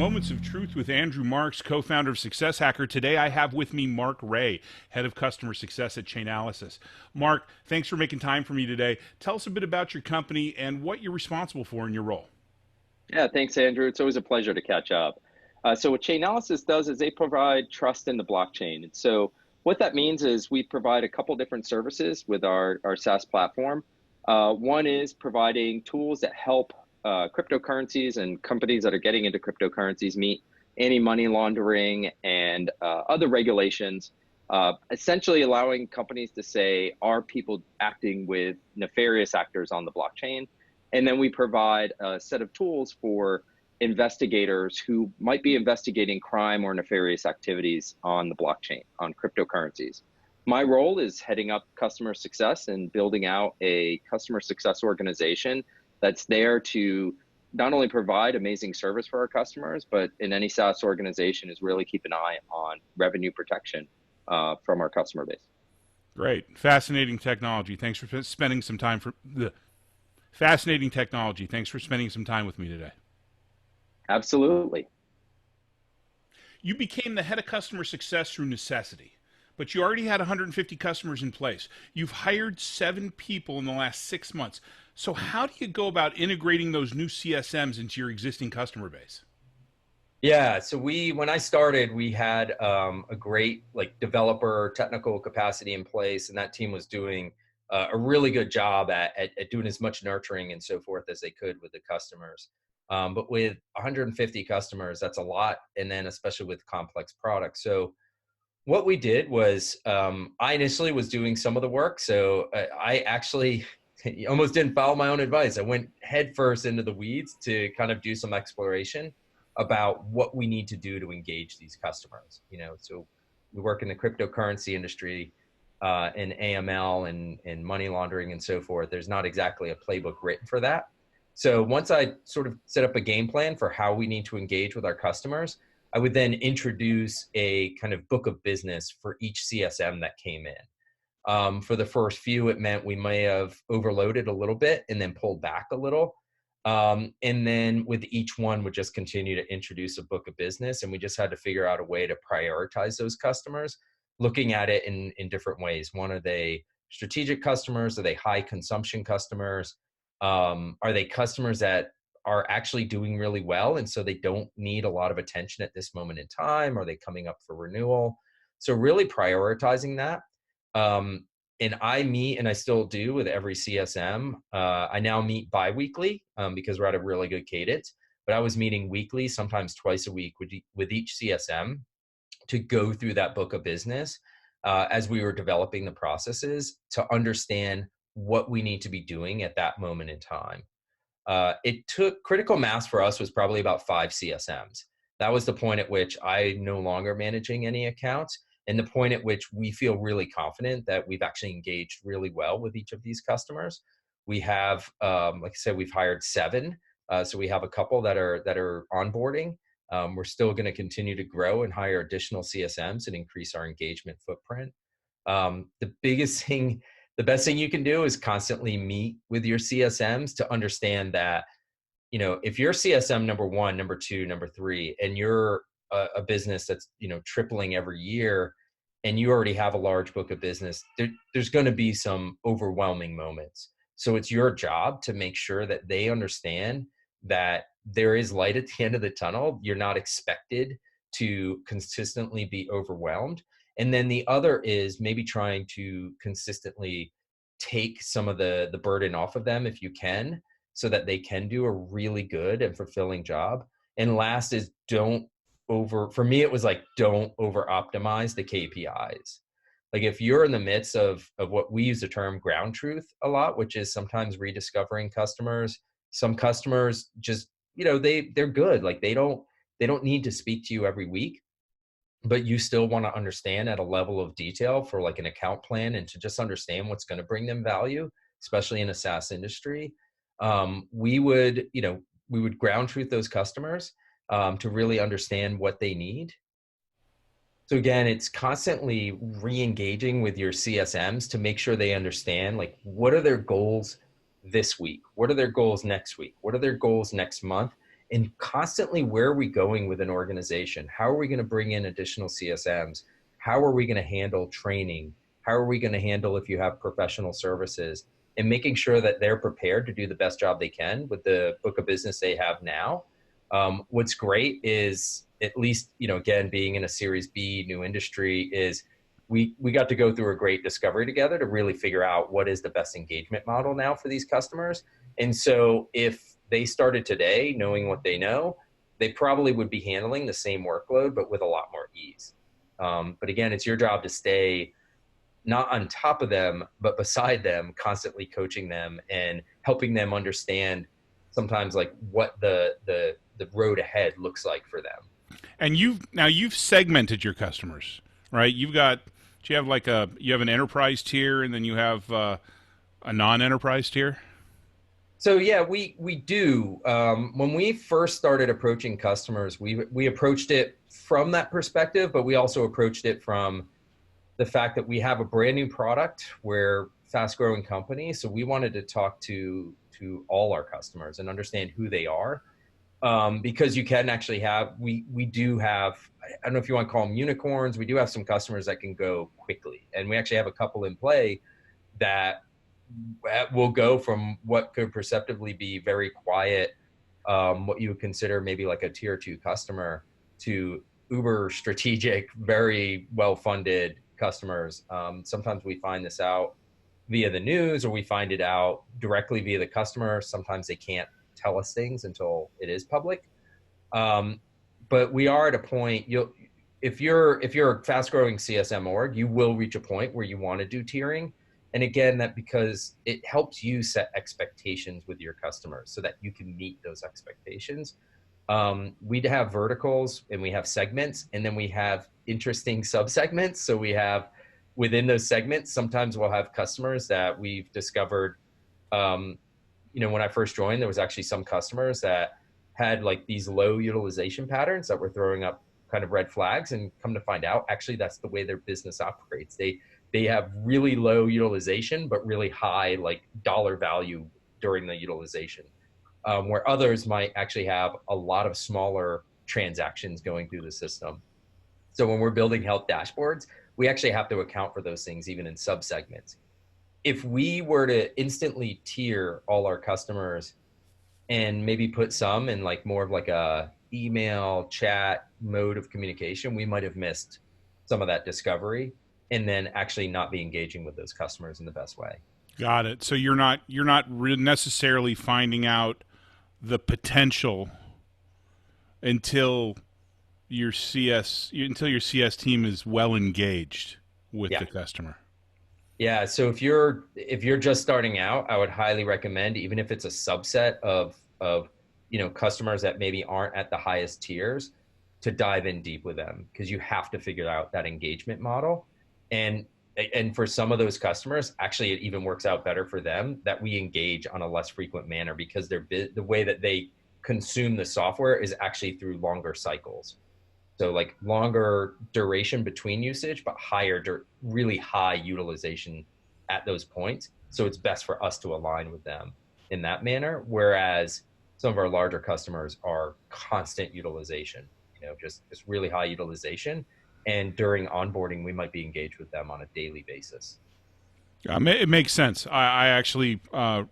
Moments of Truth with Andrew Marks, co-founder of Success Hacker. Today I have with me Marc Ray, head of customer success at Chainanalysis. Marc, thanks for making time for me today. Tell us a bit about your company and what you're responsible for in your role. Yeah, thanks, Andrew. It's always a pleasure to catch up. So what Chainalysis does is they provide trust in the blockchain. And so what that means is we provide a couple different services with our SaaS platform. One is providing tools that help cryptocurrencies and companies that are getting into cryptocurrencies meet anti-money laundering and other regulations, essentially allowing companies to say, are people acting with nefarious actors on the blockchain? And then we provide a set of tools for investigators who might be investigating crime or nefarious activities on the blockchain, on cryptocurrencies. My role is heading up customer success and building out a customer success organization that's there to not only provide amazing service for our customers, but in any SaaS organization is really keep an eye on revenue protection from our customer base. Great. Fascinating technology. Thanks for spending some time Fascinating technology. Thanks for spending some time with me today. Absolutely. You became the head of customer success through necessity, but you already had 150 customers in place. You've hired 7 people in the last 6 months. So how do you go about integrating those new CSMs into your existing customer base? Yeah, so when I started, we had a great developer technical capacity in place, and that team was doing a really good job at doing as much nurturing and so forth as they could with the customers. But with 150 customers, that's a lot, and then especially with complex products. So what we did was I initially was doing some of the work. So I actually almost didn't follow my own advice. I went headfirst into the weeds to kind of do some exploration about what we need to do to engage these customers. So we work in the cryptocurrency industry, in AML and money laundering and so forth. There's not exactly a playbook written for that. So once I sort of set up a game plan for how we need to engage with our customers, I would then introduce a kind of book of business for each CSM that came in. For the first few, it meant we may have overloaded a little bit and then pulled back a little. And then with each one, would just continue to introduce a book of business. And we just had to figure out a way to prioritize those customers, looking at it in different ways. One, are they strategic customers? Are they high consumption customers? Are they customers that are actually doing really well, and so they don't need a lot of attention at this moment in time? Are they coming up for renewal? So really prioritizing that. And I meet, and I still do with every CSM. I now meet bi-weekly because we're at a really good cadence, but I was meeting weekly, sometimes twice a week with each CSM to go through that book of business as we were developing the processes to understand what we need to be doing at that moment in time. It took critical mass for us was probably about 5 CSMs. That was the point at which I no longer managing any accounts, and the point at which we feel really confident that we've actually engaged really well with each of these customers. We have, like I said, we've hired 7. So we have a couple that are onboarding. We're still going to continue to grow and hire additional CSMs and increase our engagement footprint. The best thing you can do is constantly meet with your CSMs to understand that, if you're CSM number 1, number 2, number 3, and you're a business that's, tripling every year, and you already have a large book of business, there's going to be some overwhelming moments. So it's your job to make sure that they understand that there is light at the end of the tunnel. You're not expected to consistently be overwhelmed. And then the other is maybe trying to consistently take some of the burden off of them if you can, so that they can do a really good and fulfilling job. And last is for me, it was like, don't over optimize the KPIs. Like if you're in the midst of what we use the term ground truth a lot, which is sometimes rediscovering customers. Some customers just, they're good. Like they don't need to speak to you every week, but you still want to understand at a level of detail for like an account plan and to just understand what's going to bring them value, especially in a SaaS industry. We would ground truth those customers to really understand what they need. So again, it's constantly re-engaging with your CSMs to make sure they understand, like, what are their goals this week? What are their goals next week? What are their goals next month? and constantly, where are we going with an organization? How are we going to bring in additional CSMs? How are we going to handle training? How are we going to handle if you have professional services? And making sure that they're prepared to do the best job they can with the book of business they have now. What's great is, at least, again, being in a Series B new industry, is we got to go through a great discovery together to really figure out what is the best engagement model now for these customers. And so if they started today knowing what they know, they probably would be handling the same workload, but with a lot more ease. But again, it's your job to stay not on top of them, but beside them, constantly coaching them and helping them understand sometimes like what the road ahead looks like for them. And you've segmented your customers, right? You have an enterprise tier, and then you have a non-enterprise tier. So yeah, we do. When we first started approaching customers, we approached it from that perspective, but we also approached it from the fact that we have a brand new product. We're fast growing company, so we wanted to talk to all our customers and understand who they are, because you can actually we do have, I don't know if you want to call them unicorns. We do have some customers that can go quickly, and we actually have a couple in play that will go from what could perceptively be very quiet, what you would consider maybe like a tier 2 customer, to uber strategic, very well funded customers. Sometimes we find this out via the news, or we find it out directly via the customer. Sometimes they can't tell us things until it is public. But we are at a point, if you're a fast growing CSM org, you will reach a point where you want to do tiering. And again, that because it helps you set expectations with your customers so that you can meet those expectations. We have verticals, and we have segments, and then we have interesting subsegments. So we have, within those segments, sometimes we'll have customers that we've discovered, when I first joined, there was actually some customers that had like these low utilization patterns that were throwing up kind of red flags, and come to find out, actually, that's the way their business operates. They have really low utilization, but really high like dollar value during the utilization. Where others might actually have a lot of smaller transactions going through the system. So when we're building health dashboards, we actually have to account for those things even in subsegments. If we were to instantly tier all our customers and maybe put some in like more of like a email chat mode of communication, we might have missed some of that discovery and then actually not be engaging with those customers in the best way. Got it. So you're not necessarily finding out the potential until your CS team is well engaged with the customer. Yeah. So if you're just starting out, I would highly recommend, even if it's a subset of customers that maybe aren't at the highest tiers, to dive in deep with them, because you have to figure out that engagement model. And for some of those customers, actually, it even works out better for them that we engage on a less frequent manner, because the way that they consume the software is actually through longer cycles. So like longer duration between usage, but really high utilization at those points. So it's best for us to align with them in that manner. Whereas some of our larger customers are constant utilization, just really high utilization. And during onboarding, we might be engaged with them on a daily basis. It makes sense. I actually, I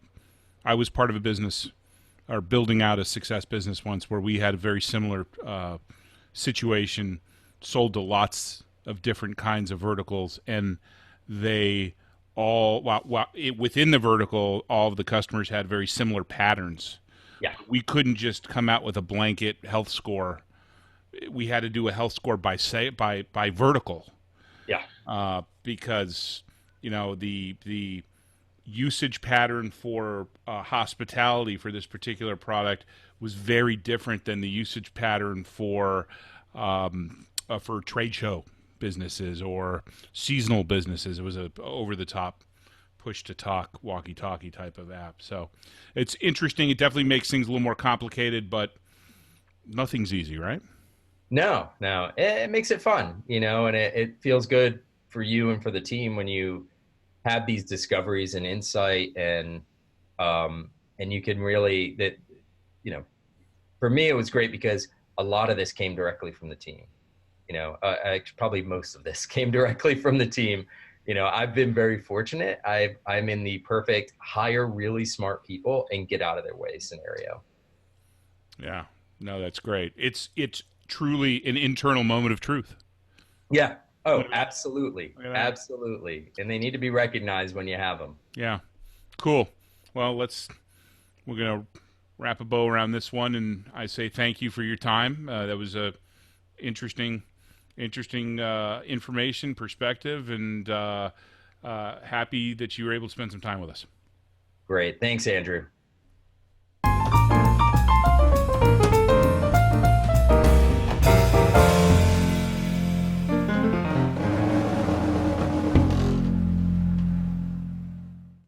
was part of a business, or building out a success business once, where we had a very similar situation, sold to lots of different kinds of verticals, and they all, within the vertical, all of the customers had very similar patterns. Yeah. We couldn't just come out with a blanket health score. We had to do a health score by vertical. Yeah. Because the usage pattern for hospitality for this particular product was very different than the usage pattern for trade show businesses or seasonal businesses. It was a over the top push to talk walkie-talkie type of app. So it's interesting. It definitely makes things a little more complicated, but nothing's easy, right? No, it makes it fun, and it feels good for you and for the team when you have these discoveries and insight, and you can really, for me, it was great because a lot of this came directly from the team. Probably most of this came directly from the team. I've been very fortunate. I'm in the perfect hire really smart people and get out of their way scenario. Yeah, no, that's great. It's truly an internal moment of truth. Yeah. Oh, Look at that. absolutely. Look at that. Absolutely. And they need to be recognized when you have them. Yeah, cool. Well, we're gonna wrap a bow around this one, and I say thank you for your time. That was a interesting information, perspective, and happy that you were able to spend some time with us. Great. Thanks, Andrew.